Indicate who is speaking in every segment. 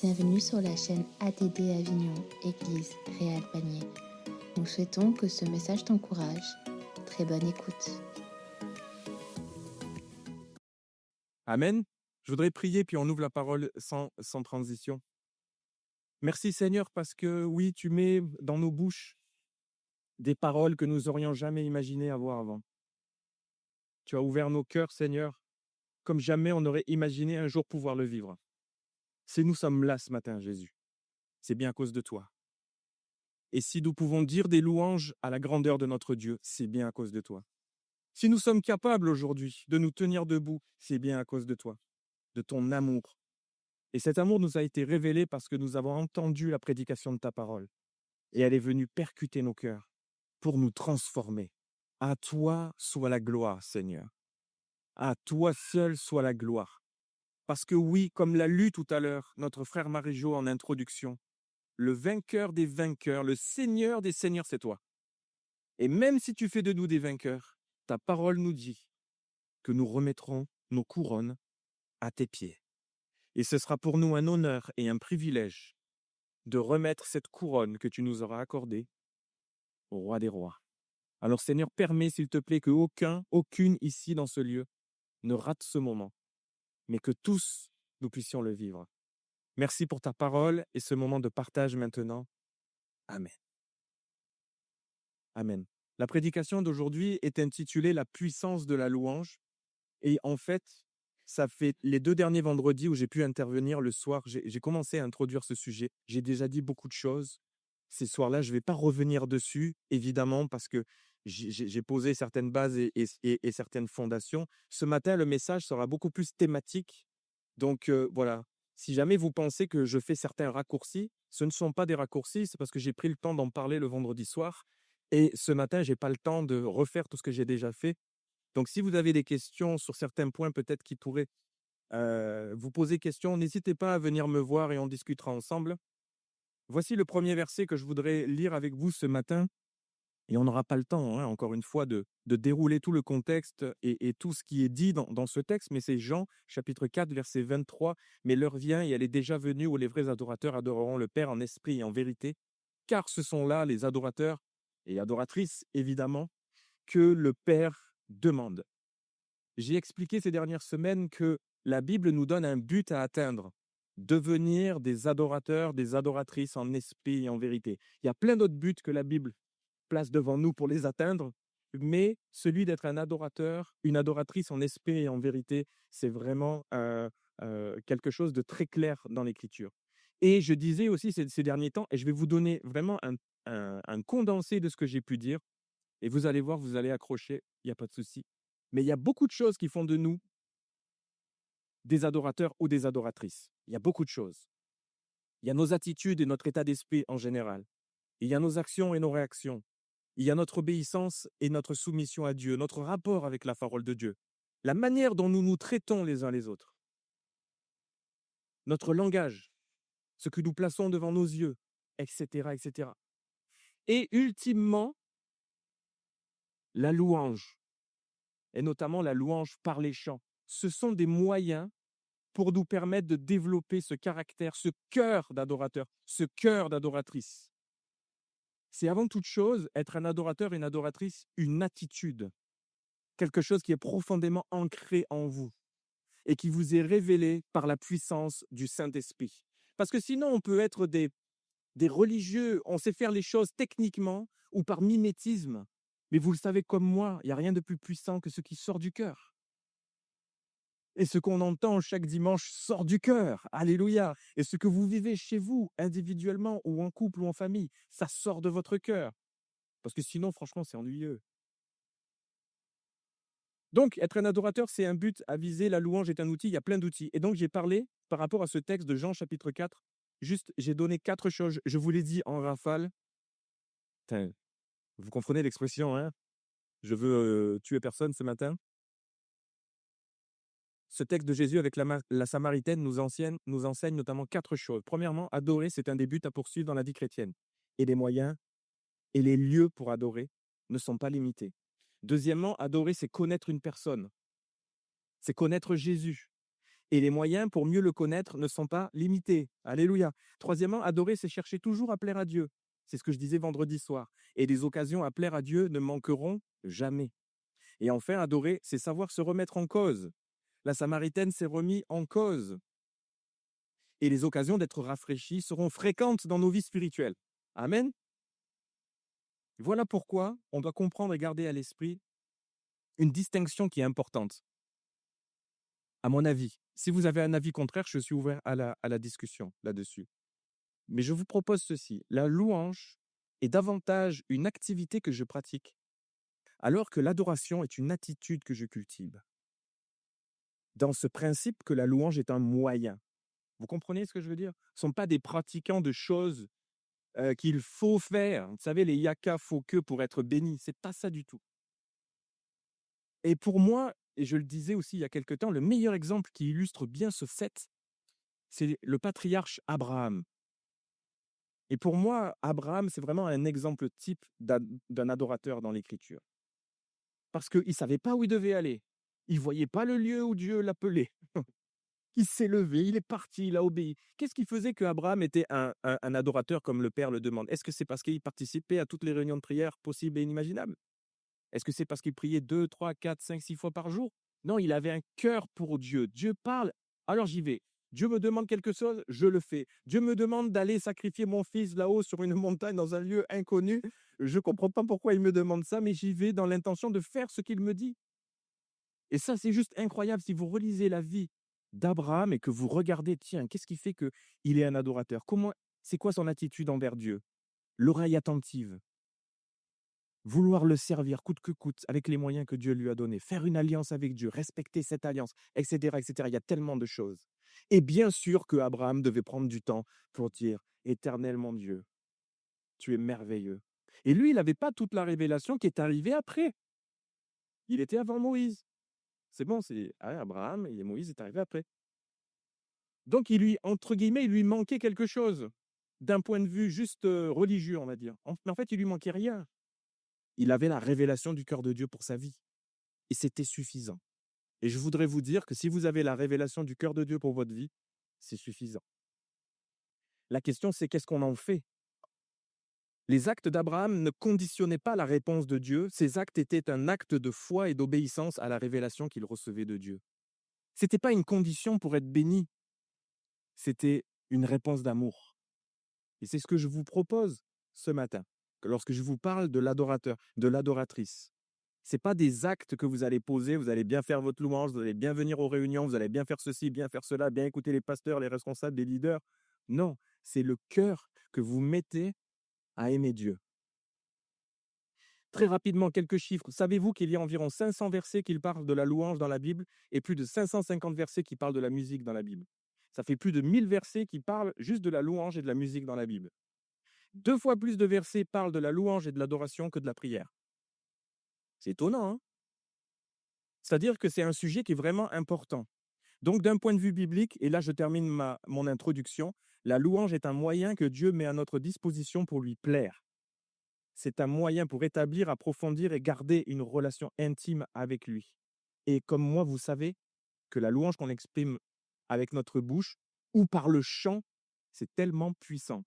Speaker 1: Bienvenue sur la chaîne ATD Avignon, Église Réal Panier. Nous souhaitons que ce message t'encourage. Très bonne écoute.
Speaker 2: Amen. Je voudrais prier, puis on ouvre la parole sans transition. Merci Seigneur, parce que oui, tu mets dans nos bouches des paroles que nous aurions jamais imaginé avoir avant. Tu as ouvert nos cœurs, Seigneur, comme jamais on aurait imaginé un jour pouvoir le vivre. Si nous sommes là ce matin, Jésus, c'est bien à cause de toi. Et si nous pouvons dire des louanges à la grandeur de notre Dieu, c'est bien à cause de toi. Si nous sommes capables aujourd'hui de nous tenir debout, c'est bien à cause de toi, de ton amour. Et cet amour nous a été révélé parce que nous avons entendu la prédication de ta parole. Et elle est venue percuter nos cœurs pour nous transformer. À toi soit la gloire, Seigneur. À toi seul soit la gloire. Parce que oui, comme l'a lu tout à l'heure notre frère Marie-Jo en introduction, le vainqueur des vainqueurs, le Seigneur des seigneurs, c'est toi. Et même si tu fais de nous des vainqueurs, ta parole nous dit que nous remettrons nos couronnes à tes pieds. Et ce sera pour nous un honneur et un privilège de remettre cette couronne que tu nous auras accordée au roi des rois. Alors Seigneur, permets s'il te plaît que aucune ici dans ce lieu ne rate ce moment, mais que tous nous puissions le vivre. Merci pour ta parole et ce moment de partage maintenant. Amen. Amen. La prédication d'aujourd'hui est intitulée « La puissance de la louange ». Et en fait, ça fait les 2 derniers vendredis où j'ai pu intervenir le soir, j'ai commencé à introduire ce sujet. J'ai déjà dit beaucoup de choses. Ces soirs-là, je ne vais pas revenir dessus, évidemment, parce que j'ai posé certaines bases et certaines fondations. Ce matin, le message sera beaucoup plus thématique. Donc voilà, si jamais vous pensez que je fais certains raccourcis, ce ne sont pas des raccourcis, c'est parce que j'ai pris le temps d'en parler le vendredi soir. Et ce matin, je n'ai pas le temps de refaire tout ce que j'ai déjà fait. Donc, si vous avez des questions sur certains points peut-être qui pourraient vous poser question, n'hésitez pas à venir me voir et on discutera ensemble. Voici le premier verset que je voudrais lire avec vous ce matin. Et on n'aura pas le temps, hein, encore une fois, de dérouler tout le contexte et tout ce qui est dit dans ce texte, mais c'est Jean, chapitre 4, verset 23. « Mais l'heure vient et elle est déjà venue où les vrais adorateurs adoreront le Père en esprit et en vérité, car ce sont là les adorateurs et adoratrices, évidemment, que le Père demande. » J'ai expliqué ces dernières semaines que la Bible nous donne un but à atteindre, devenir des adorateurs, des adoratrices en esprit et en vérité. Il y a plein d'autres buts que la Bible place devant nous pour les atteindre, mais celui d'être un adorateur, une adoratrice en esprit et en vérité, c'est vraiment quelque chose de très clair dans l'Écriture. Et je disais aussi ces derniers temps, et je vais vous donner vraiment un condensé de ce que j'ai pu dire, et vous allez voir, vous allez accrocher, il n'y a pas de souci. Mais il y a beaucoup de choses qui font de nous des adorateurs ou des adoratrices. Il y a beaucoup de choses. Il y a nos attitudes et notre état d'esprit en général. Il y a nos actions et nos réactions. Il y a notre obéissance et notre soumission à Dieu, notre rapport avec la parole de Dieu, la manière dont nous nous traitons les uns les autres, notre langage, ce que nous plaçons devant nos yeux, etc., etc. Et ultimement, la louange, et notamment la louange par les chants. Ce sont des moyens pour nous permettre de développer ce caractère, ce cœur d'adorateur, ce cœur d'adoratrice. C'est avant toute chose, être un adorateur et une adoratrice, une attitude, quelque chose qui est profondément ancré en vous et qui vous est révélé par la puissance du Saint-Esprit. Parce que sinon, on peut être des religieux, on sait faire les choses techniquement ou par mimétisme, mais vous le savez comme moi, il n'y a rien de plus puissant que ce qui sort du cœur. Et ce qu'on entend chaque dimanche sort du cœur. Alléluia. Et ce que vous vivez chez vous, individuellement ou en couple ou en famille, ça sort de votre cœur. Parce que sinon, franchement, c'est ennuyeux. Donc, être un adorateur, c'est un but à viser. La louange est un outil. Il y a plein d'outils. Et donc, j'ai parlé par rapport à ce texte de Jean, chapitre 4. Juste, j'ai donné 4 choses. Je vous l'ai dit en rafale. Putain, vous comprenez l'expression, hein? Je veux tuer personne ce matin. Ce texte de Jésus avec la Samaritaine nous enseigne notamment 4 choses. Premièrement, adorer, c'est un des buts à poursuivre dans la vie chrétienne. Et les moyens et les lieux pour adorer ne sont pas limités. Deuxièmement, adorer, c'est connaître une personne. C'est connaître Jésus. Et les moyens pour mieux le connaître ne sont pas limités. Alléluia. Troisièmement, adorer, c'est chercher toujours à plaire à Dieu. C'est ce que je disais vendredi soir. Et les occasions à plaire à Dieu ne manqueront jamais. Et enfin, adorer, c'est savoir se remettre en cause. La Samaritaine s'est remise en cause. Et les occasions d'être rafraîchis seront fréquentes dans nos vies spirituelles. Amen. Voilà pourquoi on doit comprendre et garder à l'esprit une distinction qui est importante, à mon avis. Si vous avez un avis contraire, je suis ouvert à la discussion là-dessus. Mais je vous propose ceci. La louange est davantage une activité que je pratique, alors que l'adoration est une attitude que je cultive. Dans ce principe que la louange est un moyen. Vous comprenez ce que je veux dire? Ce ne sont pas des pratiquants de choses qu'il faut faire. Vous savez, les yaka, faut que pour être béni. C'est pas ça du tout. Et pour moi, et je le disais aussi il y a quelque temps, le meilleur exemple qui illustre bien ce fait, c'est le patriarche Abraham. Et pour moi, Abraham, c'est vraiment un exemple type d'un adorateur dans l'Écriture. Parce qu'il ne savait pas où il devait aller. Il ne voyait pas le lieu où Dieu l'appelait. Il s'est levé, il est parti, il a obéi. Qu'est-ce qui faisait qu'Abraham était un adorateur comme le Père le demande? Est-ce que c'est parce qu'il participait à toutes les réunions de prière possibles et inimaginables? Est-ce que c'est parce qu'il priait 2, 3, 4, 5, 6 fois par jour? Non, il avait un cœur pour Dieu. Dieu parle, alors j'y vais. Dieu me demande quelque chose, je le fais. Dieu me demande d'aller sacrifier mon fils là-haut sur une montagne dans un lieu inconnu. Je ne comprends pas pourquoi il me demande ça, mais j'y vais dans l'intention de faire ce qu'il me dit. Et ça, c'est juste incroyable. Si vous relisez la vie d'Abraham et que vous regardez, tiens, qu'est-ce qui fait qu'il est un adorateur? C'est quoi son attitude envers Dieu? L'oreille attentive, vouloir le servir coûte que coûte avec les moyens que Dieu lui a donnés, faire une alliance avec Dieu, respecter cette alliance, etc., etc. Il y a tellement de choses. Et bien sûr que Abraham devait prendre du temps pour dire, Éternel mon Dieu, tu es merveilleux. Et lui, il n'avait pas toute la révélation qui est arrivée après. Il était avant Moïse. C'est bon, Abraham et Moïse est arrivé après. Donc, entre guillemets, il lui manquait quelque chose d'un point de vue juste religieux, on va dire. Mais en fait, il lui manquait rien. Il avait la révélation du cœur de Dieu pour sa vie. Et c'était suffisant. Et je voudrais vous dire que si vous avez la révélation du cœur de Dieu pour votre vie, c'est suffisant. La question, c'est qu'est-ce qu'on en fait? Les actes d'Abraham ne conditionnaient pas la réponse de Dieu. Ces actes étaient un acte de foi et d'obéissance à la révélation qu'il recevait de Dieu. Ce n'était pas une condition pour être béni. C'était une réponse d'amour. Et c'est ce que je vous propose ce matin, que lorsque je vous parle de l'adorateur, de l'adoratrice. Ce n'est pas des actes que vous allez poser, vous allez bien faire votre louange, vous allez bien venir aux réunions, vous allez bien faire ceci, bien faire cela, bien écouter les pasteurs, les responsables, les leaders. Non, c'est le cœur que vous mettez à aimer Dieu. Très rapidement, quelques chiffres. Savez-vous qu'il y a environ 500 versets qui parlent de la louange dans la Bible et plus de 550 versets qui parlent de la musique dans la Bible? Ça fait plus de 1000 versets qui parlent juste de la louange et de la musique dans la Bible. 2 fois plus de versets parlent de la louange et de l'adoration que de la prière. C'est étonnant, hein? C'est-à-dire que c'est un sujet qui est vraiment important. Donc, d'un point de vue biblique, et là je termine mon introduction, la louange est un moyen que Dieu met à notre disposition pour lui plaire. C'est un moyen pour établir, approfondir et garder une relation intime avec lui. Et comme moi, vous savez que la louange qu'on exprime avec notre bouche ou par le chant, c'est tellement puissant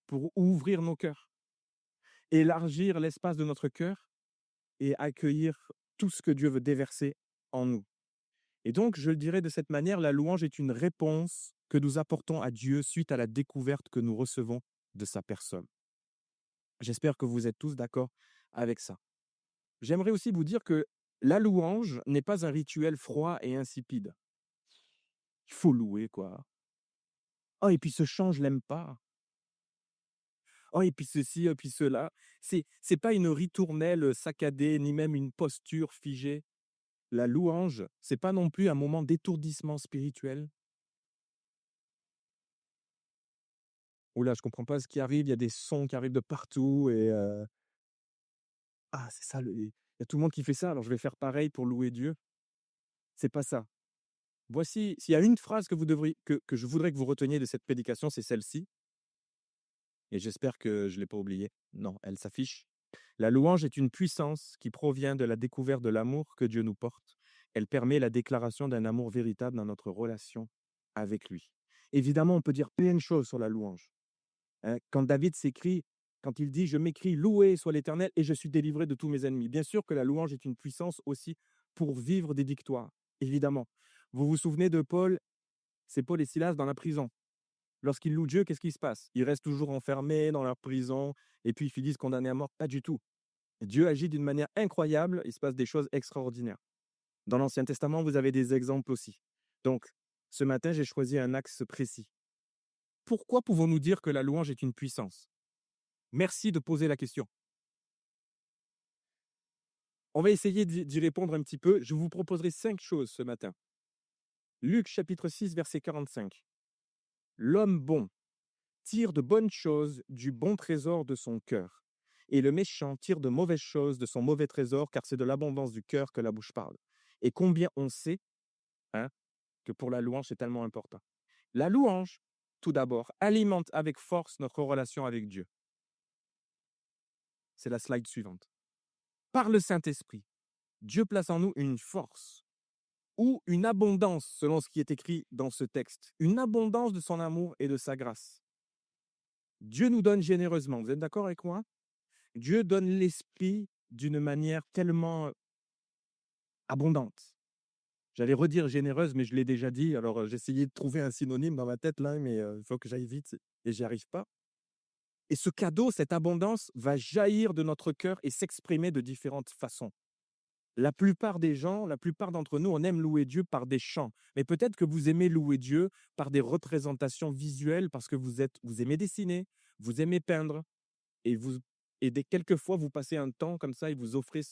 Speaker 2: pour ouvrir nos cœurs, élargir l'espace de notre cœur et accueillir tout ce que Dieu veut déverser en nous. Et donc, je le dirais de cette manière, la louange est une réponse que nous apportons à Dieu suite à la découverte que nous recevons de sa personne. J'espère que vous êtes tous d'accord avec ça. J'aimerais aussi vous dire que la louange n'est pas un rituel froid et insipide. Il faut louer, quoi. Oh, et puis ce chant, je l'aime pas. Oh, et puis ceci, et puis cela. C'est pas une ritournelle saccadée, ni même une posture figée. La louange, c'est pas non plus un moment d'étourdissement spirituel. Oh là, je comprends pas ce qui arrive, il y a des sons qui arrivent de partout et c'est ça, il y a tout le monde qui fait ça, alors je vais faire pareil pour louer Dieu. C'est pas ça. Voici, s'il y a une phrase que je voudrais que vous reteniez de cette prédication, c'est celle-ci, et j'espère que je ne l'ai pas oubliée. Non, elle s'affiche. La louange est une puissance qui provient de la découverte de l'amour que Dieu nous porte. Elle permet la déclaration d'un amour véritable dans notre relation avec lui. Évidemment, on peut dire plein de choses sur la louange, hein. Quand David s'écrit, quand il dit: «Je m'écris, loué soit l'Éternel et je suis délivré de tous mes ennemis». Bien sûr que la louange est une puissance aussi pour vivre des victoires, évidemment. Vous vous souvenez de Paul, c'est Paul et Silas dans la prison. Lorsqu'ils louent Dieu, qu'est-ce qui se passe? Ils restent toujours enfermés dans leur prison et puis ils finissent condamnés à mort? Pas du tout. Dieu agit d'une manière incroyable, il se passe des choses extraordinaires. Dans l'Ancien Testament, vous avez des exemples aussi. Donc, ce matin, j'ai choisi un axe précis. Pourquoi pouvons-nous dire que la louange est une puissance? Merci de poser la question. On va essayer d'y répondre un petit peu. Je vous proposerai 5 choses ce matin. Luc chapitre 6, verset 45. L'homme bon tire de bonnes choses du bon trésor de son cœur, et le méchant tire de mauvaises choses de son mauvais trésor, car c'est de l'abondance du cœur que la bouche parle. Et combien on sait, hein, que pour la louange, c'est tellement important. La louange, tout d'abord, alimente avec force notre relation avec Dieu. C'est la slide suivante. Par le Saint-Esprit, Dieu place en nous une force ou une abondance, selon ce qui est écrit dans ce texte, une abondance de son amour et de sa grâce. Dieu nous donne généreusement. Vous êtes d'accord avec moi? Dieu donne l'Esprit d'une manière tellement abondante. J'allais redire généreuse, mais je l'ai déjà dit. Alors, j'essayais de trouver un synonyme dans ma tête, là, mais il faut que j'aille vite et j'y arrive pas. Et ce cadeau, cette abondance, va jaillir de notre cœur et s'exprimer de différentes façons. La plupart des gens, la plupart d'entre nous, on aime louer Dieu par des chants. Mais peut-être que vous aimez louer Dieu par des représentations visuelles parce que vous aimez dessiner, vous aimez peindre, et dès quelques fois, vous passez un temps comme ça et vous offrez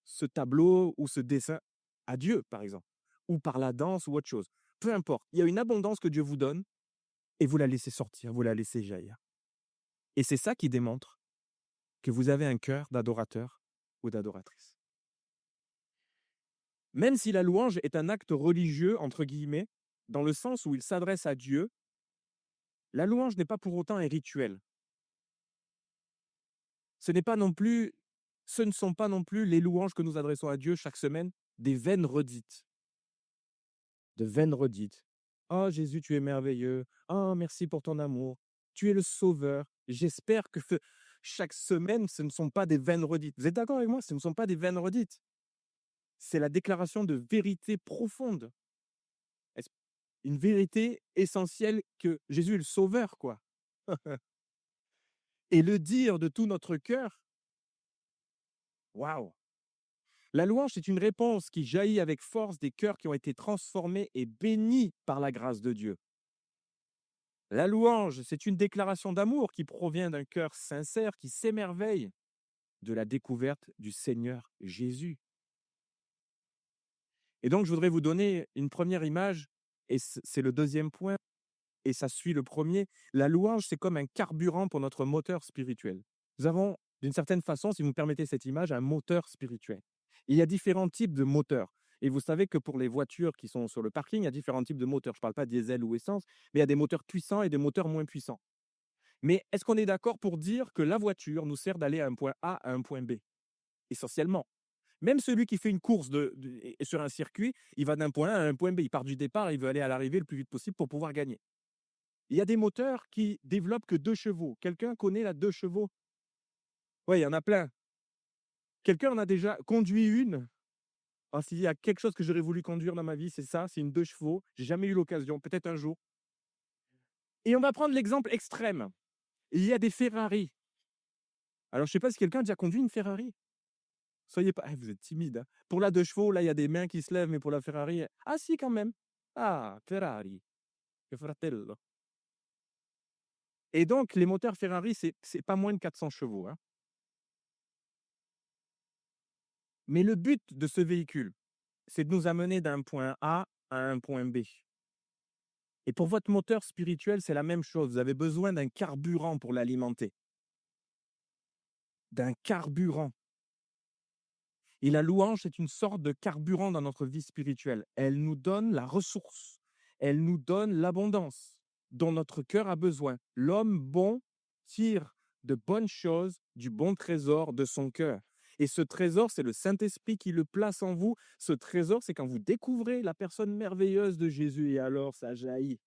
Speaker 2: ce tableau ou ce dessin à Dieu, par exemple, ou par la danse ou autre chose. Peu importe, il y a une abondance que Dieu vous donne et vous la laissez sortir, vous la laissez jaillir. Et c'est ça qui démontre que vous avez un cœur d'adorateur ou d'adoratrice. Même si la louange est un acte religieux, entre guillemets, dans le sens où il s'adresse à Dieu, la louange n'est pas pour autant un rituel. Ce ne sont pas non plus les louanges que nous adressons à Dieu chaque semaine, des vaines redites. De vaines redites. Oh Jésus, tu es merveilleux. Oh, merci pour ton amour. Tu es le sauveur. J'espère que chaque semaine, ce ne sont pas des vaines redites. Vous êtes d'accord avec moi? Ce ne sont pas des vaines redites. C'est la déclaration de vérité profonde. Une vérité essentielle que Jésus est le sauveur, quoi. Et le dire de tout notre cœur, waouh! La louange, c'est une réponse qui jaillit avec force des cœurs qui ont été transformés et bénis par la grâce de Dieu. La louange, c'est une déclaration d'amour qui provient d'un cœur sincère qui s'émerveille de la découverte du Seigneur Jésus. Et donc, je voudrais vous donner une première image, et c'est le deuxième point, et ça suit le premier. La louange, c'est comme un carburant pour notre moteur spirituel. Nous avons, d'une certaine façon, si vous me permettez cette image, un moteur spirituel. Il y a différents types de moteurs. Et vous savez que pour les voitures qui sont sur le parking, il y a différents types de moteurs. Je ne parle pas diesel ou essence, mais il y a des moteurs puissants et des moteurs moins puissants. Mais est-ce qu'on est d'accord pour dire que la voiture nous sert d'aller à un point A à un point B? Essentiellement. Même celui qui fait une course sur un circuit, il va d'un point A à un point B. Il part du départ, il veut aller à l'arrivée le plus vite possible pour pouvoir gagner. Il y a des moteurs qui développent que 2 chevaux. Quelqu'un connaît la 2 chevaux? Oui, il y en a plein. Quelqu'un en a déjà conduit une? Ah, s'il y a quelque chose que j'aurais voulu conduire dans ma vie, c'est ça, c'est une 2 chevaux. J'ai jamais eu l'occasion, peut-être un jour. Et on va prendre l'exemple extrême. Il y a des Ferrari. Alors, je ne sais pas si quelqu'un a déjà conduit une Ferrari? Soyez pas vous êtes timide, hein. Pour la 2 chevaux, là, il y a des mains qui se lèvent, mais pour la Ferrari, ah si, quand même. Ah, Ferrari, che fratello. Et donc, les moteurs Ferrari, c'est pas moins de 400 chevaux, hein. Mais le but de ce véhicule, c'est de nous amener d'un point A à un point B. Et pour votre moteur spirituel, c'est la même chose. Vous avez besoin d'un carburant pour l'alimenter. D'un carburant. Et la louange, c'est une sorte de carburant dans notre vie spirituelle. Elle nous donne la ressource. Elle nous donne l'abondance dont notre cœur a besoin. L'homme bon tire de bonnes choses du bon trésor de son cœur. Et ce trésor, c'est le Saint-Esprit qui le place en vous. Ce trésor, c'est quand vous découvrez la personne merveilleuse de Jésus et alors ça jaillit.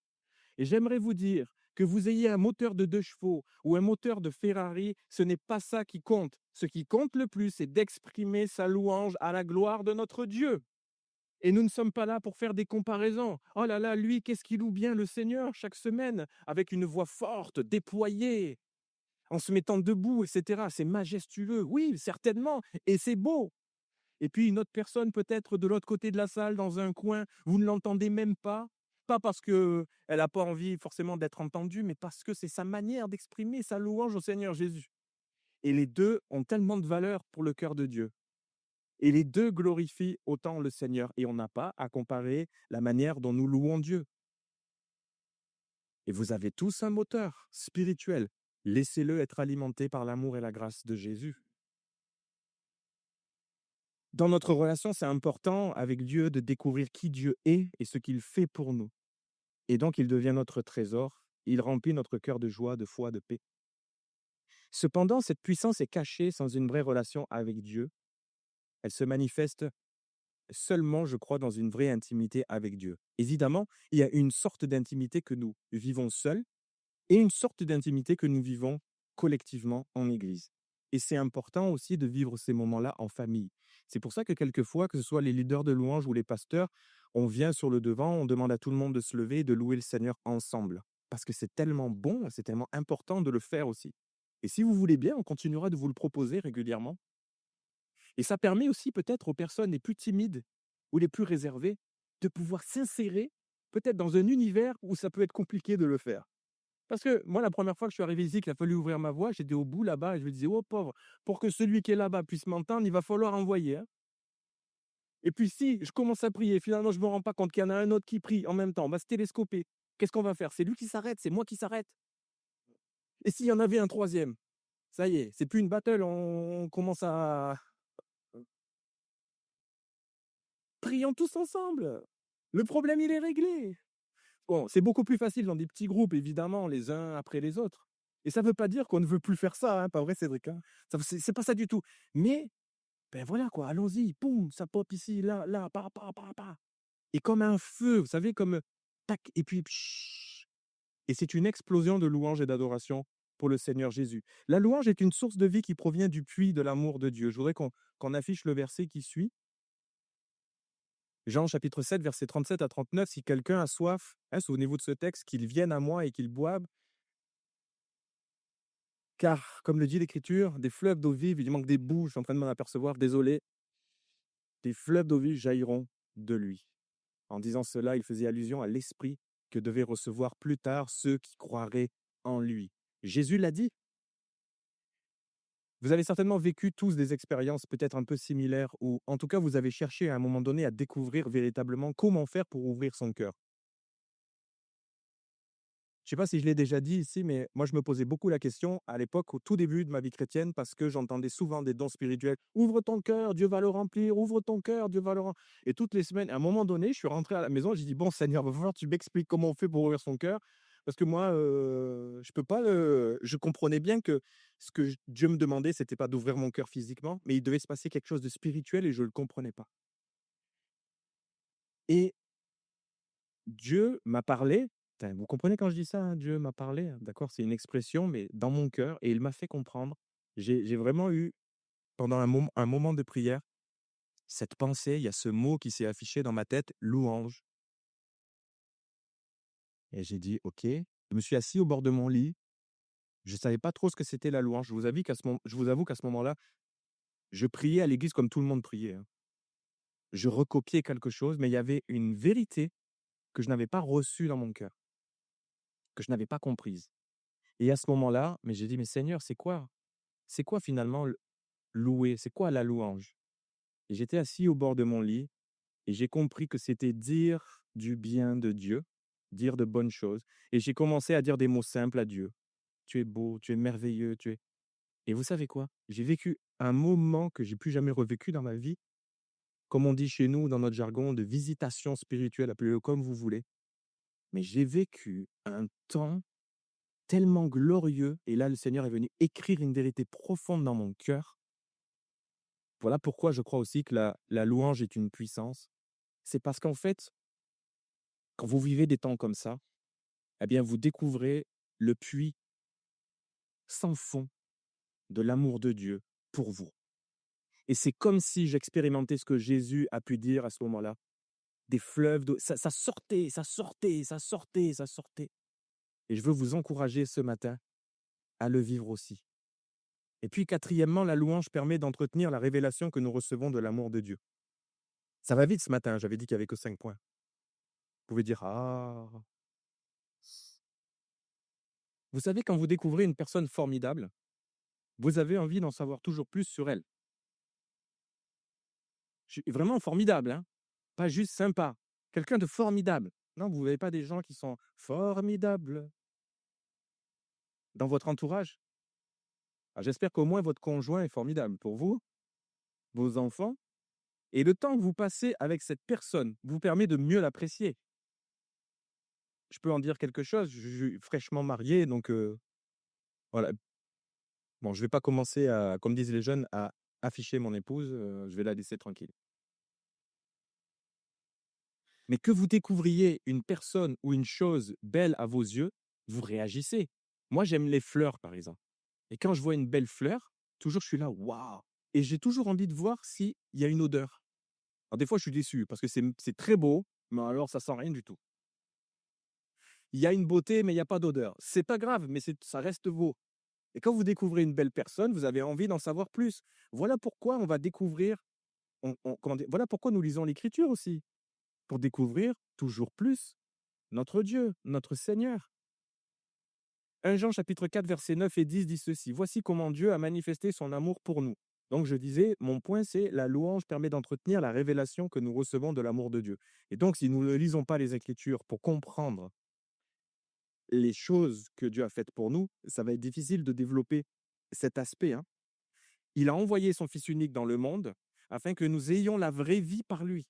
Speaker 2: Et j'aimerais vous dire que vous ayez un moteur de 2 chevaux ou un moteur de Ferrari, ce n'est pas ça qui compte. Ce qui compte le plus, c'est d'exprimer sa louange à la gloire de notre Dieu. Et nous ne sommes pas là pour faire des comparaisons. Oh là là, lui, qu'est-ce qu'il loue bien le Seigneur chaque semaine, avec une voix forte, déployée, en se mettant debout, etc. C'est majestueux, oui, certainement, et c'est beau. Et puis une autre personne peut-être de l'autre côté de la salle, dans un coin, vous ne l'entendez même pas parce qu'elle n'a pas envie forcément d'être entendue, mais parce que c'est sa manière d'exprimer sa louange au Seigneur Jésus. Et les 2 ont tellement de valeur pour le cœur de Dieu. Et les 2 glorifient autant le Seigneur. Et on n'a pas à comparer la manière dont nous louons Dieu. Et vous avez tous un moteur spirituel. Laissez-le être alimenté par l'amour et la grâce de Jésus. Dans notre relation, c'est important avec Dieu de découvrir qui Dieu est et ce qu'il fait pour nous. Et donc, il devient notre trésor. Il remplit notre cœur de joie, de foi, de paix. Cependant, cette puissance est cachée sans une vraie relation avec Dieu. Elle se manifeste seulement, je crois, dans une vraie intimité avec Dieu. Évidemment, il y a une sorte d'intimité que nous vivons seuls et une sorte d'intimité que nous vivons collectivement en Église. Et c'est important aussi de vivre ces moments-là en famille. C'est pour ça que quelquefois, que ce soit les leaders de louange ou les pasteurs, on vient sur le devant, on demande à tout le monde de se lever et de louer le Seigneur ensemble. Parce que c'est tellement bon, c'est tellement important de le faire aussi. Et si vous voulez bien, on continuera de vous le proposer régulièrement. Et ça permet aussi peut-être aux personnes les plus timides ou les plus réservées de pouvoir s'insérer peut-être dans un univers où ça peut être compliqué de le faire. Parce que moi, la première fois que je suis arrivé ici, qu'il a fallu ouvrir ma voix, j'étais au bout là-bas et je me disais: «Oh pauvre, pour que celui qui est là-bas puisse m'entendre, il va falloir envoyer, hein». Et puis si je commence à prier, finalement je me rends pas compte qu'il y en a un autre qui prie en même temps, on va se télescoper. Qu'est-ce qu'on va faire? C'est lui qui s'arrête, c'est moi qui s'arrête. Et s'il y en avait un troisième? Ça y est, c'est plus une battle, on commence à prions tous ensemble. Le problème, il est réglé. Bon, c'est beaucoup plus facile dans des petits groupes, évidemment, les uns après les autres. Et ça ne veut pas dire qu'on ne veut plus faire ça, hein, pas vrai, Cédric, hein? Ça c'est pas ça du tout. Mais, ben voilà quoi, allons-y, poum, ça pop ici, là, là, pa, pa, pa, pa. Et comme un feu, vous savez, comme tac, et puis pshh. Et c'est une explosion de louange et d'adoration pour le Seigneur Jésus. La louange est une source de vie qui provient du puits de l'amour de Dieu. Je voudrais qu'on affiche le verset qui suit. Jean chapitre 7, versets 37 à 39, si quelqu'un a soif, hein, souvenez-vous de ce texte, qu'il vienne à moi et qu'il boive, car, comme le dit l'Écriture, des fleuves d'eau vive, il manque des bouts, je suis en train de m'en apercevoir, désolé, des fleuves d'eau vive jailliront de lui. En disant cela, il faisait allusion à l'Esprit que devaient recevoir plus tard ceux qui croiraient en lui. Jésus l'a dit. Vous avez certainement vécu tous des expériences peut-être un peu similaires, ou en tout cas, vous avez cherché à un moment donné à découvrir véritablement comment faire pour ouvrir son cœur. Je sais pas si je l'ai déjà dit ici, mais moi, je me posais beaucoup la question à l'époque, au tout début de ma vie chrétienne, parce que j'entendais souvent des dons spirituels. Ouvre ton cœur, Dieu va le remplir. Ouvre ton cœur, Dieu va le remplir. Et toutes les semaines, à un moment donné, je suis rentré à la maison, j'ai dit, bon, Seigneur, va falloir que tu m'expliques comment on fait pour ouvrir son cœur. Parce que moi, je peux pas. Je comprenais bien que ce que Dieu me demandait, c'était pas d'ouvrir mon cœur physiquement, mais il devait se passer quelque chose de spirituel et je le comprenais pas. Et Dieu m'a parlé. Putain, vous comprenez quand je dis ça, hein, Dieu m'a parlé, hein, d'accord? C'est une expression, mais dans mon cœur et il m'a fait comprendre. J'ai vraiment eu, pendant un moment de prière, cette pensée, il y a ce mot qui s'est affiché dans ma tête: «Louange», et j'ai dit: «OK». Je me suis assis au bord de mon lit. Je savais pas trop ce que c'était la louange. Je vous avoue qu'à ce moment-là, je priais à l'église comme tout le monde priait, hein. Je recopiais quelque chose, mais il y avait une vérité que je n'avais pas reçue dans mon cœur, que je n'avais pas comprise. Et à ce moment-là, mais j'ai dit: «Mais Seigneur, c'est quoi? C'est quoi finalement louer? C'est quoi la louange?» Et j'étais assis au bord de mon lit et j'ai compris que c'était dire du bien de Dieu, dire de bonnes choses, et j'ai commencé à dire des mots simples à Dieu. «Tu es beau, tu es merveilleux, tu es», et vous savez quoi? J'ai vécu un moment que j'ai plus jamais revécu dans ma vie, comme on dit chez nous dans notre jargon, de visitation spirituelle, appelez-le comme vous voulez. Mais j'ai vécu un temps tellement glorieux, et là, le Seigneur est venu écrire une vérité profonde dans mon cœur. Voilà pourquoi je crois aussi que la louange est une puissance. C'est parce qu'en fait, quand vous vivez des temps comme ça, eh bien, vous découvrez le puits sans fond de l'amour de Dieu pour vous. Et c'est comme si j'expérimentais ce que Jésus a pu dire à ce moment-là. Des fleuves d'eau, ça sortait, ça sortait, ça sortait, ça sortait. Et je veux vous encourager ce matin à le vivre aussi. Et puis, quatrièmement, la louange permet d'entretenir la révélation que nous recevons de l'amour de Dieu. Ça va vite ce matin, j'avais dit qu'il n'y avait que 5 points. Vous pouvez dire: «Ah!» Vous savez, quand vous découvrez une personne formidable, vous avez envie d'en savoir toujours plus sur elle. Vraiment formidable, hein, pas juste sympa, quelqu'un de formidable. Non, vous n'avez pas des gens qui sont formidables dans votre entourage? Ah, j'espère qu'au moins votre conjoint est formidable pour vous, vos enfants, et le temps que vous passez avec cette personne vous permet de mieux l'apprécier. Je peux en dire quelque chose, je suis fraîchement marié, donc voilà. Bon, je vais pas commencer à, comme disent les jeunes, à afficher mon épouse, je vais la laisser tranquille. Mais que vous découvriez une personne ou une chose belle à vos yeux, vous réagissez. Moi, j'aime les fleurs, par exemple, et quand je vois une belle fleur, toujours je suis là: «Waouh!» Et j'ai toujours envie de voir s'il y a une odeur. Alors des fois, je suis déçu parce que c'est très beau, mais alors ça sent rien du tout. Il y a une beauté, mais il y a pas d'odeur. C'est pas grave, mais ça reste beau. Et quand vous découvrez une belle personne, vous avez envie d'en savoir plus. Voilà pourquoi on va découvrir, voilà pourquoi nous lisons l'Écriture aussi, pour découvrir toujours plus notre Dieu, notre Seigneur. 1 Jean chapitre 4 versets 9 et 10 dit ceci: «Voici comment Dieu a manifesté son amour pour nous». Donc je disais, mon point c'est la louange permet d'entretenir la révélation que nous recevons de l'amour de Dieu. Et donc si nous ne lisons pas les Écritures pour comprendre les choses que Dieu a faites pour nous, ça va être difficile de développer cet aspect, hein. Il a envoyé son Fils unique dans le monde afin que nous ayons la vraie vie par lui.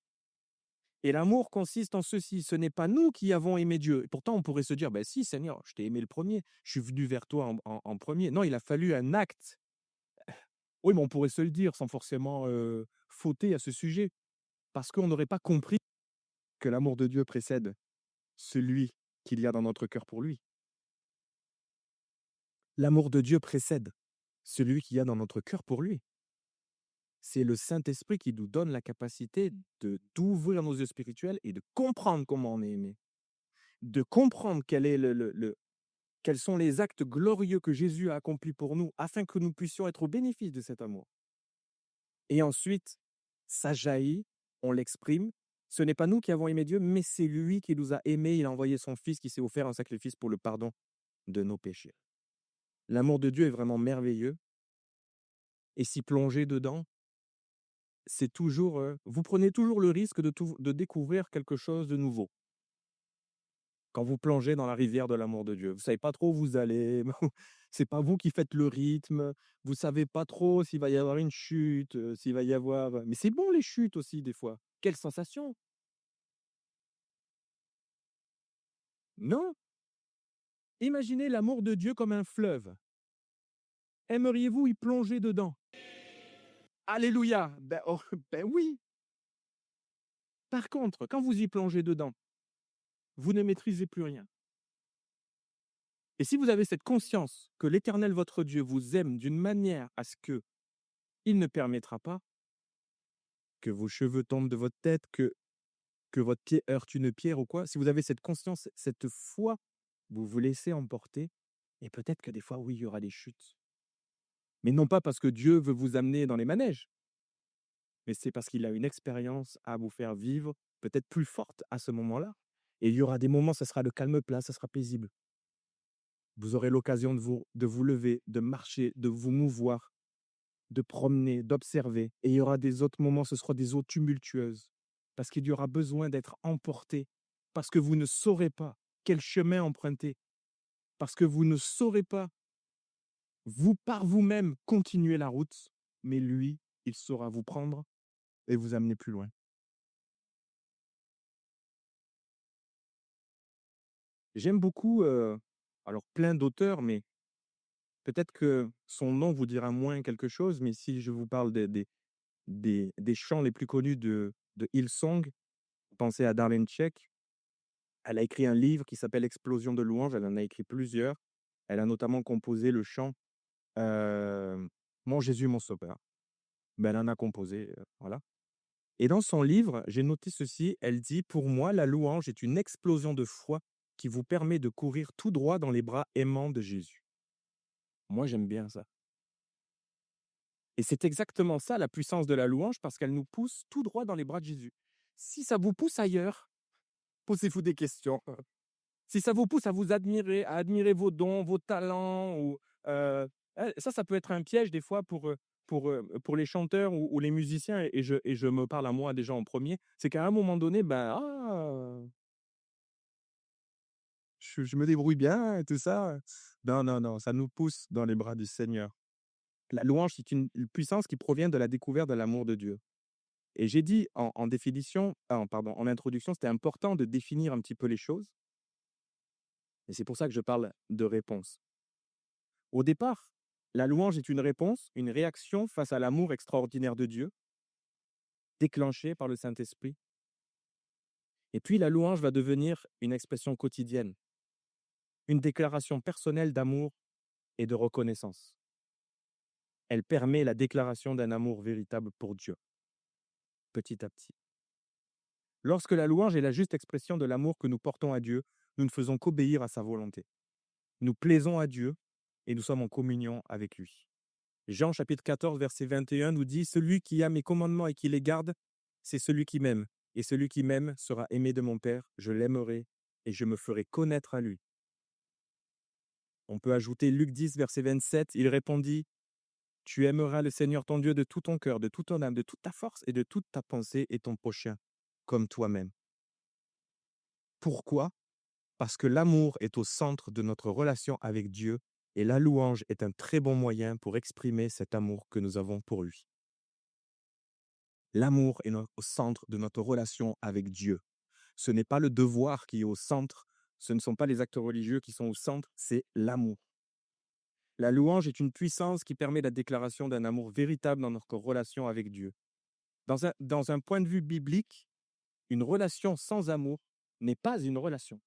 Speaker 2: Et l'amour consiste en ceci, ce n'est pas nous qui avons aimé Dieu. Et pourtant, on pourrait se dire: «Ben si Seigneur, je t'ai aimé le premier, je suis venu vers toi en 1er». Non, il a fallu un acte. Oui, mais on pourrait se le dire sans forcément, fauter à ce sujet, parce qu'on n'aurait pas compris que l'amour de Dieu précède celui qu'il y a dans notre cœur pour lui. L'amour de Dieu précède celui qu'il y a dans notre cœur pour lui. C'est le Saint-Esprit qui nous donne la capacité d'ouvrir nos yeux spirituels et de comprendre comment on est aimé, de comprendre quel est quels sont les actes glorieux que Jésus a accomplis pour nous afin que nous puissions être au bénéfice de cet amour. Et ensuite, ça jaillit, on l'exprime. Ce n'est pas nous qui avons aimé Dieu, mais c'est lui qui nous a aimés. Il a envoyé son Fils qui s'est offert en sacrifice pour le pardon de nos péchés. L'amour de Dieu est vraiment merveilleux. Et s'y plonger dedans, c'est toujours, vous prenez toujours le risque de découvrir quelque chose de nouveau. Quand vous plongez dans la rivière de l'amour de Dieu, vous savez pas trop où vous allez, c'est pas vous qui faites le rythme, vous savez pas trop s'il va y avoir une chute, s'il va y avoir, mais c'est bon les chutes aussi des fois. Quelle sensation! Non? Imaginez l'amour de Dieu comme un fleuve. Aimeriez-vous y plonger dedans? Alléluia! Ben, oh, ben oui! Par contre, quand vous y plongez dedans, vous ne maîtrisez plus rien. Et si vous avez cette conscience que l'Éternel votre Dieu vous aime d'une manière à ce que il ne permettra pas que vos cheveux tombent de votre tête, que votre pied heurte une pierre ou quoi, si vous avez cette conscience, cette foi, vous vous laissez emporter et peut-être que des fois, oui, il y aura des chutes. Mais non pas parce que Dieu veut vous amener dans les manèges, mais c'est parce qu'il a une expérience à vous faire vivre, peut-être plus forte à ce moment-là. Et il y aura des moments, ça sera le calme plat, ça sera paisible. Vous aurez l'occasion de vous lever, de marcher, de vous mouvoir, de promener, d'observer. Et il y aura des autres moments, ce sera des eaux tumultueuses, parce qu'il y aura besoin d'être emporté, parce que vous ne saurez pas quel chemin emprunter, parce que vous ne saurez pas, vous par vous-même, continuer la route, mais lui, il saura vous prendre et vous amener plus loin. J'aime beaucoup, alors plein d'auteurs, mais peut-être que son nom vous dira moins quelque chose, mais si je vous parle des chants les plus connus de Hillsong. Pensez à Darlene Zschech. Elle a écrit un livre qui s'appelle Explosion de louanges, elle en a écrit plusieurs. Elle a notamment composé le chant, Mon Jésus, mon sauveur. Ben, elle en a composé, voilà. Et dans son livre, j'ai noté ceci, elle dit: «Pour moi, la louange est une explosion de foi qui vous permet de courir tout droit dans les bras aimants de Jésus». Moi, j'aime bien ça. Et c'est exactement ça la puissance de la louange parce qu'elle nous pousse tout droit dans les bras de Jésus. Si ça vous pousse ailleurs, posez-vous des questions. Si ça vous pousse à admirer vos dons, vos talents ou ça peut être un piège des fois pour les chanteurs ou les musiciens et je me parle à moi déjà en premier. C'est qu'à un moment donné, ben, je me débrouille bien et tout ça. Non, non, non, ça nous pousse dans les bras du Seigneur. La louange, c'est une puissance qui provient de la découverte de l'amour de Dieu. Et j'ai dit en définition, pardon, en introduction, c'était important de définir un petit peu les choses et c'est pour ça que je parle de réponse. Au départ, la louange est une réponse, une réaction face à l'amour extraordinaire de Dieu, déclenchée par le Saint-Esprit. Et puis la louange va devenir une expression quotidienne, une déclaration personnelle d'amour et de reconnaissance. Elle permet la déclaration d'un amour véritable pour Dieu, petit à petit. Lorsque la louange est la juste expression de l'amour que nous portons à Dieu, nous ne faisons qu'obéir à sa volonté. Nous plaisons à Dieu et nous sommes en communion avec lui. Jean chapitre 14, verset 21 nous dit: «Celui qui a mes commandements et qui les garde, c'est celui qui m'aime. Et celui qui m'aime sera aimé de mon Père, je l'aimerai et je me ferai connaître à lui.» On peut ajouter Luc 10, verset 27, il répondit: «Tu aimeras le Seigneur ton Dieu de tout ton cœur, de toute ton âme, de toute ta force et de toute ta pensée et ton prochain comme toi-même.» Pourquoi? Parce que l'amour est au centre de notre relation avec Dieu et la louange est un très bon moyen pour exprimer cet amour que nous avons pour lui. L'amour est au centre de notre relation avec Dieu. Ce n'est pas le devoir qui est au centre, ce ne sont pas les actes religieux qui sont au centre, c'est l'amour. La louange est une puissance qui permet la déclaration d'un amour véritable dans notre relation avec Dieu. Dans un point de vue biblique, une relation sans amour n'est pas une relation.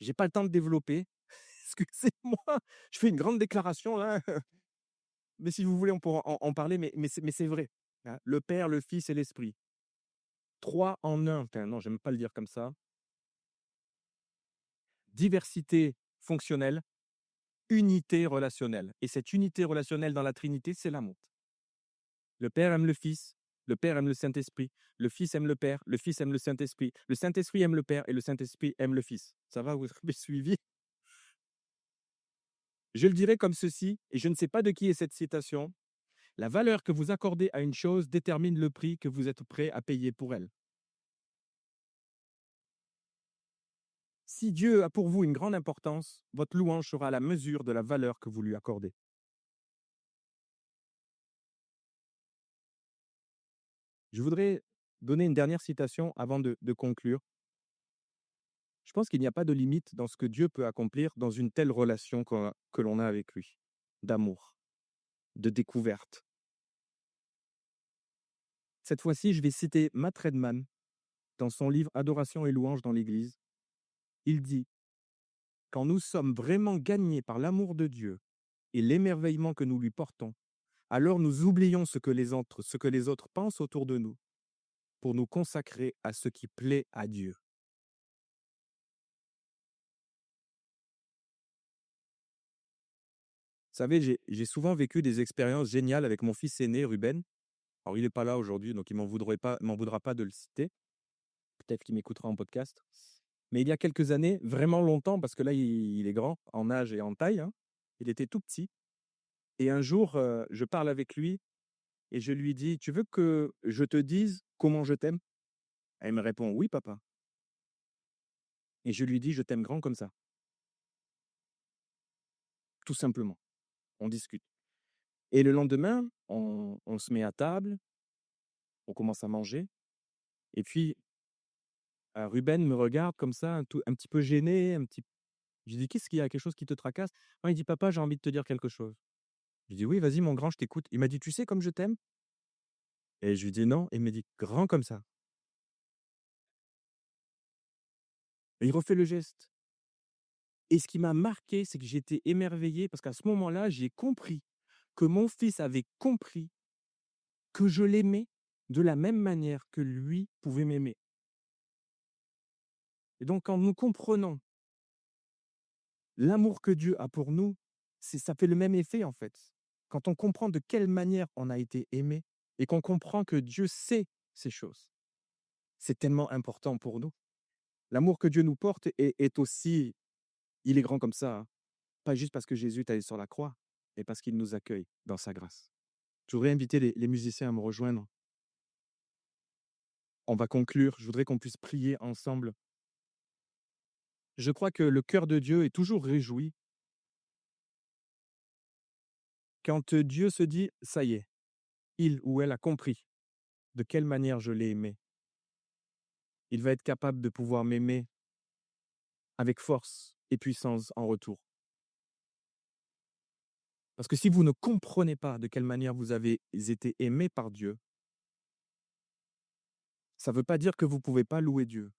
Speaker 2: J'ai pas le temps de développer. Excusez-moi, je fais une grande déclaration là, mais si vous voulez, on pourra en parler, mais c'est vrai, hein. Le Père, le Fils et l'Esprit. 3 en 1. Enfin non, j'aime pas le dire comme ça. Diversité fonctionnelle, unité relationnelle. Et cette unité relationnelle dans la Trinité, c'est l'amour. Le Père aime le Fils, le Père aime le Saint-Esprit, le Fils aime le Père, le Fils aime le Saint-Esprit aime le Père et le Saint-Esprit aime le Fils. Ça va, vous avez suivi? Je le dirai comme ceci, et je ne sais pas de qui est cette citation: «La valeur que vous accordez à une chose détermine le prix que vous êtes prêt à payer pour elle.» Si Dieu a pour vous une grande importance, votre louange sera à la mesure de la valeur que vous lui accordez. Je voudrais donner une dernière citation avant de conclure. Je pense qu'il n'y a pas de limite dans ce que Dieu peut accomplir dans une telle relation que l'on a avec lui, d'amour, de découverte. Cette fois-ci, je vais citer Matt Redman dans son livre Adoration et louange dans l'Église. Il dit: «Quand nous sommes vraiment gagnés par l'amour de Dieu et l'émerveillement que nous lui portons, alors nous oublions ce que les autres pensent autour de nous pour nous consacrer à ce qui plaît à Dieu.» Vous savez, j'ai souvent vécu des expériences géniales avec mon fils aîné, Ruben. Alors, il n'est pas là aujourd'hui, donc il m'en voudra pas de le citer. Peut-être qu'il m'écoutera en podcast. Mais il y a quelques années, vraiment longtemps, parce que là, il est grand en âge et en taille, hein. Il était tout petit. Et un jour, je parle avec lui et je lui dis: «Tu veux que je te dise comment je t'aime?» Et il me répond: «Oui, papa.» Et je lui dis: «Je t'aime grand comme ça», tout simplement. On discute. Et le lendemain, on se met à table, on commence à manger. Et puis, Ruben me regarde comme ça, un petit peu gêné, je lui dis: «Qu'est-ce qu'il y a? Quelque chose qui te tracasse?» Non, il dit: «Papa, j'ai envie de te dire quelque chose.» Je dis: «Oui, vas-y mon grand, je t'écoute». Il m'a dit: «Tu sais comme je t'aime?» Et je lui dis: «Non» et il me dit: «Grand comme ça». Et il refait le geste. Et ce qui m'a marqué, c'est que j'étais émerveillé parce qu'à ce moment-là, j'ai compris que mon fils avait compris que je l'aimais de la même manière que lui pouvait m'aimer. Et donc quand nous comprenons l'amour que Dieu a pour nous, ça fait le même effet en fait. Quand on comprend de quelle manière on a été aimé et qu'on comprend que Dieu sait ces choses, c'est tellement important pour nous. L'amour que Dieu nous porte est aussi, il est grand comme ça, hein, pas juste parce que Jésus est allé sur la croix, mais parce qu'il nous accueille dans sa grâce. Je voudrais inviter les musiciens à me rejoindre. On va conclure, je voudrais qu'on puisse prier ensemble. Je crois que le cœur de Dieu est toujours réjoui quand Dieu se dit: «Ça y est, il ou elle a compris de quelle manière je l'ai aimé». Il va être capable de pouvoir m'aimer avec force et puissance en retour. Parce que si vous ne comprenez pas de quelle manière vous avez été aimé par Dieu, ça ne veut pas dire que vous ne pouvez pas louer Dieu,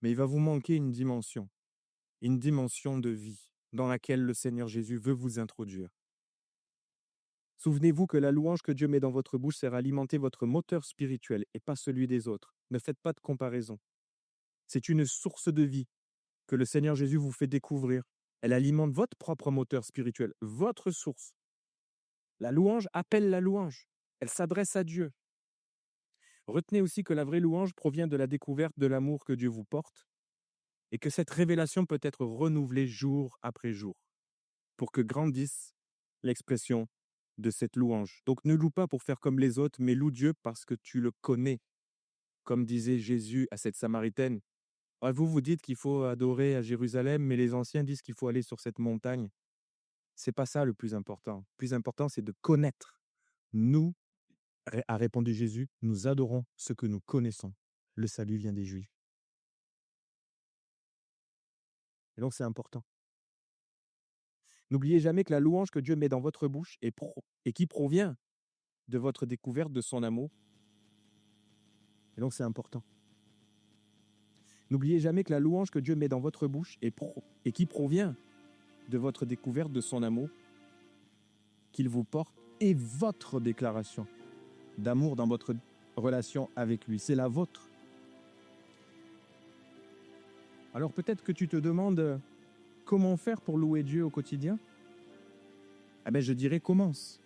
Speaker 2: mais il va vous manquer une dimension de vie dans laquelle le Seigneur Jésus veut vous introduire. Souvenez-vous que la louange que Dieu met dans votre bouche sert à alimenter votre moteur spirituel et pas celui des autres. Ne faites pas de comparaison. C'est une source de vie que le Seigneur Jésus vous fait découvrir. Elle alimente votre propre moteur spirituel, votre source. La louange appelle la louange. Elle s'adresse à Dieu. Retenez aussi que la vraie louange provient de la découverte de l'amour que Dieu vous porte et que cette révélation peut être renouvelée jour après jour pour que grandisse l'expression de cette louange. Donc ne loue pas pour faire comme les autres, mais loue Dieu parce que tu le connais. Comme disait Jésus à cette Samaritaine, ah, vous, vous dites qu'il faut adorer à Jérusalem, mais les anciens disent qu'il faut aller sur cette montagne. C'est pas ça le plus important. Le plus important, c'est de connaître. Nous, a répondu Jésus, nous adorons ce que nous connaissons. Le salut vient des Juifs. Et donc, c'est important. N'oubliez jamais que la louange que Dieu met dans votre bouche et qui provient de votre découverte de son amour. Et donc, c'est important. N'oubliez jamais que la louange que Dieu met dans votre bouche et qui provient de votre découverte de son amour, qu'il vous porte, est votre déclaration d'amour dans votre relation avec lui. C'est la vôtre. Alors peut-être que tu te demandes comment faire pour louer Dieu au quotidien. Eh bien, je dirais commence.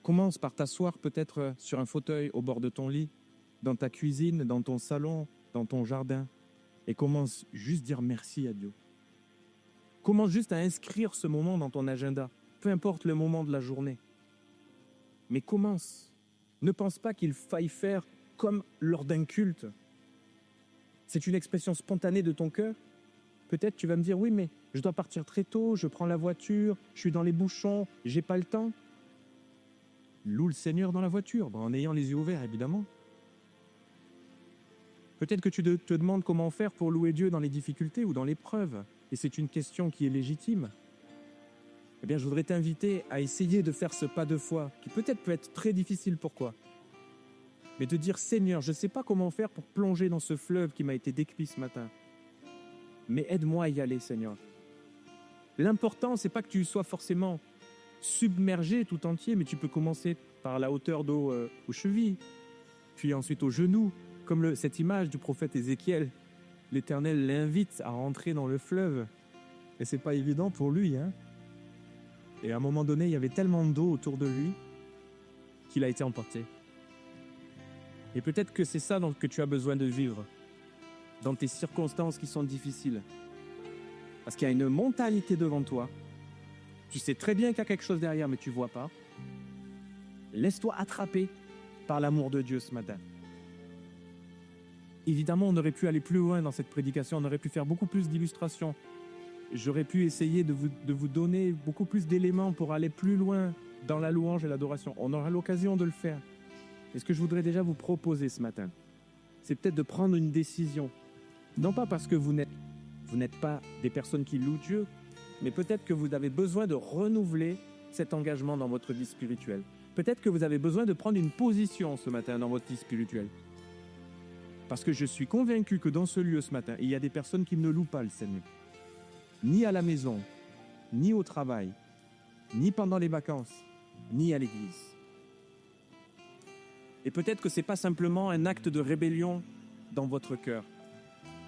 Speaker 2: Commence par t'asseoir peut-être sur un fauteuil au bord de ton lit, dans ta cuisine, dans ton salon, dans ton jardin, et commence juste à dire merci à Dieu. Commence juste à inscrire ce moment dans ton agenda, peu importe le moment de la journée. Mais commence. Ne pense pas qu'il faille faire comme lors d'un culte. C'est une expression spontanée de ton cœur. Peut-être tu vas me dire, oui, mais je dois partir très tôt, je prends la voiture, je suis dans les bouchons, j'ai pas le temps. Loue le Seigneur dans la voiture, en ayant les yeux ouverts, évidemment. Peut-être que tu te demandes comment faire pour louer Dieu dans les difficultés ou dans l'épreuve, et c'est une question qui est légitime. Eh bien, je voudrais t'inviter à essayer de faire ce pas de foi, qui peut être très difficile pour toi. Mais de dire, Seigneur, je ne sais pas comment faire pour plonger dans ce fleuve qui m'a été décrit ce matin. Mais aide-moi à y aller, Seigneur. L'important, c'est pas que tu sois forcément submergé tout entier, mais tu peux commencer par la hauteur d'eau aux chevilles, puis ensuite aux genoux, comme cette image du prophète Ézéchiel. L'Éternel l'invite à rentrer dans le fleuve. Et c'est pas évident pour lui, hein. Et à un moment donné, il y avait tellement d'eau autour de lui qu'il a été emporté. Et peut-être que c'est ça que tu as besoin de vivre dans tes circonstances qui sont difficiles. Parce qu'il y a une montagne qui est devant toi. Tu sais très bien qu'il y a quelque chose derrière, mais tu ne vois pas. Laisse-toi attraper par l'amour de Dieu ce matin. Évidemment, on aurait pu aller plus loin dans cette prédication, on aurait pu faire beaucoup plus d'illustrations. J'aurais pu essayer de vous donner beaucoup plus d'éléments pour aller plus loin dans la louange et l'adoration. On aura l'occasion de le faire. Et ce que je voudrais déjà vous proposer ce matin, c'est peut-être de prendre une décision. Non pas parce que vous n'êtes pas des personnes qui louent Dieu, mais peut-être que vous avez besoin de renouveler cet engagement dans votre vie spirituelle. Peut-être que vous avez besoin de prendre une position ce matin dans votre vie spirituelle. Parce que je suis convaincu que dans ce lieu ce matin, il y a des personnes qui ne louent pas le Seigneur. Ni à la maison, ni au travail, ni pendant les vacances, ni à l'église. Et peut-être que ce n'est pas simplement un acte de rébellion dans votre cœur.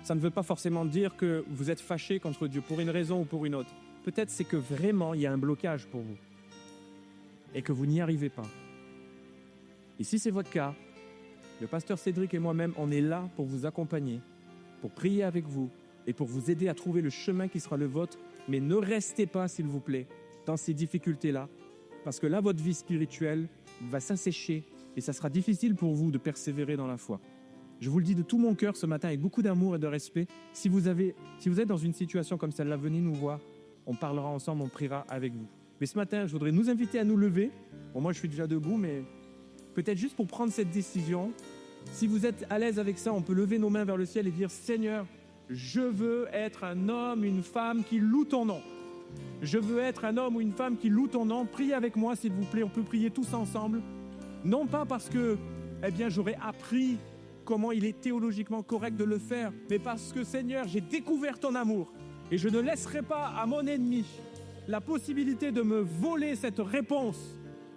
Speaker 2: Ça ne veut pas forcément dire que vous êtes fâché contre Dieu pour une raison ou pour une autre. Peut-être c'est que vraiment il y a un blocage pour vous et que vous n'y arrivez pas. Et si c'est votre cas, le pasteur Cédric et moi-même, on est là pour vous accompagner, pour prier avec vous et pour vous aider à trouver le chemin qui sera le vôtre. Mais ne restez pas, s'il vous plaît, dans ces difficultés-là, parce que là, votre vie spirituelle va s'assécher et ça sera difficile pour vous de persévérer dans la foi. Je vous le dis de tout mon cœur ce matin, avec beaucoup d'amour et de respect. Si vous êtes dans une situation comme celle-là, venez nous voir. On parlera ensemble, on priera avec vous. Mais ce matin, je voudrais nous inviter à nous lever. Bon, moi, je suis déjà debout, mais peut-être juste pour prendre cette décision. Si vous êtes à l'aise avec ça, on peut lever nos mains vers le ciel et dire « Seigneur, je veux être un homme, une femme qui loue ton nom. Je veux être un homme ou une femme qui loue ton nom. Priez avec moi, s'il vous plaît. On peut prier tous ensemble. Non pas parce que j'aurais appris comment il est théologiquement correct de le faire, mais parce que, Seigneur, j'ai découvert ton amour et je ne laisserai pas à mon ennemi la possibilité de me voler cette réponse.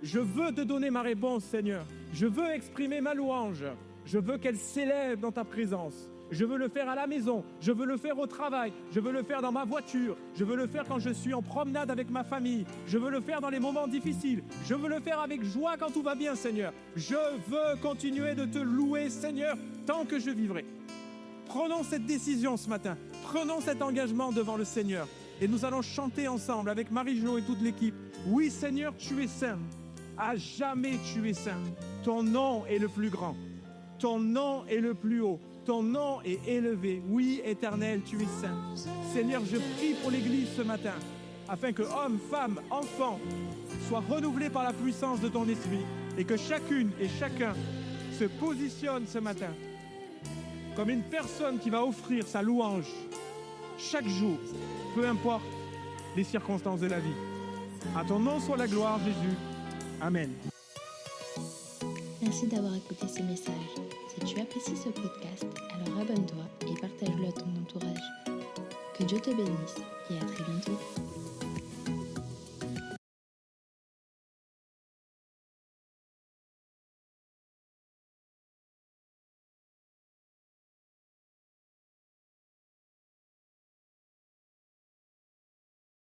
Speaker 2: Je veux te donner ma réponse, Seigneur. Je veux exprimer ma louange. Je veux qu'elle s'élève dans ta présence. Je veux le faire à la maison. Je veux le faire au travail. Je veux le faire dans ma voiture. Je veux le faire quand je suis en promenade avec ma famille. Je veux le faire dans les moments difficiles. Je veux le faire avec joie quand tout va bien, Seigneur. Je veux continuer de te louer, Seigneur, tant que je vivrai. Prenons cette décision ce matin. Prenons cet engagement devant le Seigneur. Et nous allons chanter ensemble avec Marie-Jo et toute l'équipe. Oui, Seigneur, tu es saint. À jamais tu es saint. Ton nom est le plus grand. Ton nom est le plus haut. Ton nom est élevé. Oui, Éternel, tu es saint. Seigneur, je prie pour l'Église ce matin, afin que hommes, femmes, enfants soient renouvelés par la puissance de ton esprit et que chacune et chacun se positionne ce matin comme une personne qui va offrir sa louange chaque jour, peu importe les circonstances de la vie. À ton nom soit la gloire, Jésus. Amen.
Speaker 1: Merci d'avoir écouté ce message. Si tu apprécies ce podcast, alors abonne-toi et partage-le à ton entourage. Que Dieu te bénisse et à très bientôt.